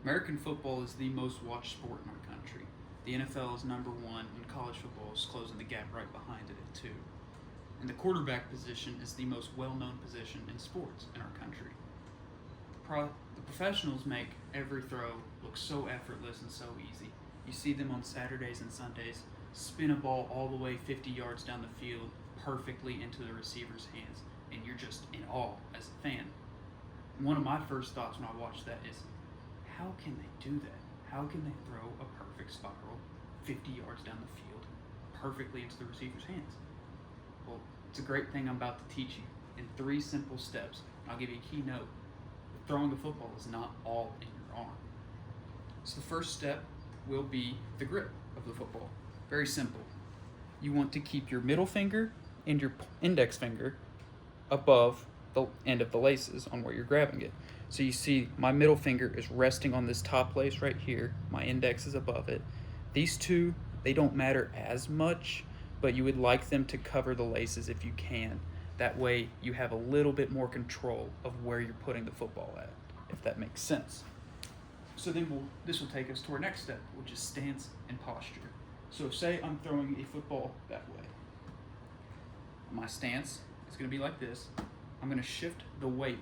American football is the most watched sport in our country. The NFL is number one, and college football is closing the gap right behind it at two. And the quarterback position is the most well known position in sports in our country. The professionals make every throw look so effortless and so easy. You see them on Saturdays and Sundays spin a ball all the way 50 yards down the field perfectly into the receiver's hands, and you're just in awe as a fan. One of my first thoughts when I watched that is, how can they do that? How can they throw a perfect spiral 50 yards down the field perfectly into the receiver's hands? Well, it's a great thing I'm about to teach you in 3 simple steps. I'll give you a keynote. Throwing a football is not all in your arm. So the first step will be the grip of the football. Very simple. You want to keep your middle finger and your index finger above the end of the laces on where you're grabbing it. So you see my middle finger is resting on this top lace right here. My index is above it. These two, they don't matter as much, but you would like them to cover the laces if you can. That way you have a little bit more control of where you're putting the football at, if that makes sense. So then this will take us to our next step, which is stance and posture. So say I'm throwing a football that way. My stance is going to be like this. I'm going to shift the weight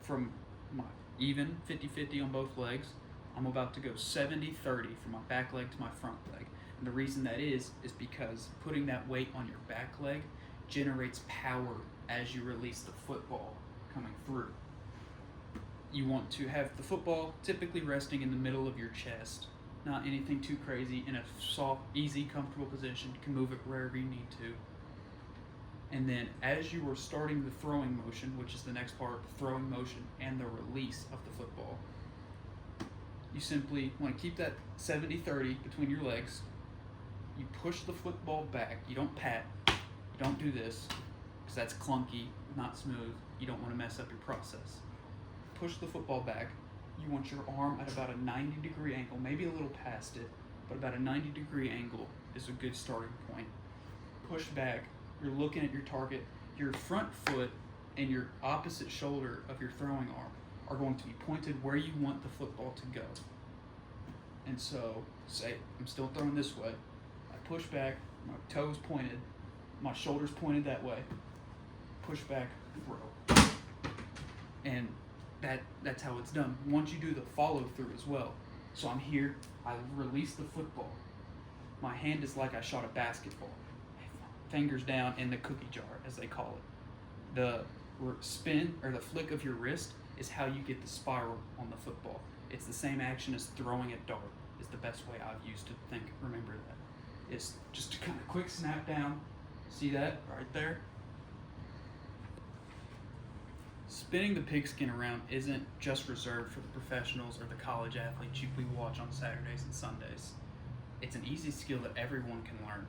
from my even 50-50 on both legs. I'm about to go 70-30 from my back leg to my front leg. And the reason that is because putting that weight on your back leg generates power as you release the football coming through. You want to have the football typically resting in the middle of your chest, not anything too crazy, in a soft, easy, comfortable position. You can move it wherever you need to. And then as you are starting the throwing motion, which is the next part, the throwing motion and the release of the football, you simply want to keep that 70-30 between your legs. You push the football back. You don't pat. You don't do this because that's clunky, not smooth. You don't want to mess up your process. Push the football back. You want your arm at about a 90-degree angle, maybe a little past it, but about a 90-degree angle is a good starting point. Push back. You're looking at your target. Your front foot and your opposite shoulder of your throwing arm are going to be pointed where you want the football to go. And so, say I'm still throwing this way. I push back, my toes pointed, my shoulders pointed that way. Push back, throw. And that's how it's done. Once you do the follow through as well. So I'm here, I release the football. My hand is like I shot a basketball. Fingers down in the cookie jar, as they call it. The spin or the flick of your wrist is how you get the spiral on the football. It's the same action as throwing a dart, is the best way I've used to remember that. It's just a kind of quick snap down. See that right there? Spinning the pigskin around isn't just reserved for the professionals or the college athletes we watch on Saturdays and Sundays. It's an easy skill that everyone can learn.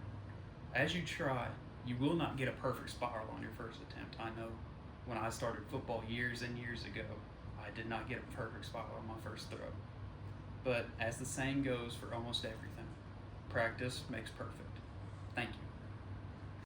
As you try, you will not get a perfect spiral on your first attempt. I know when I started football years and years ago, I did not get a perfect spiral on my first throw. But as the saying goes for almost everything, practice makes perfect. Thank you.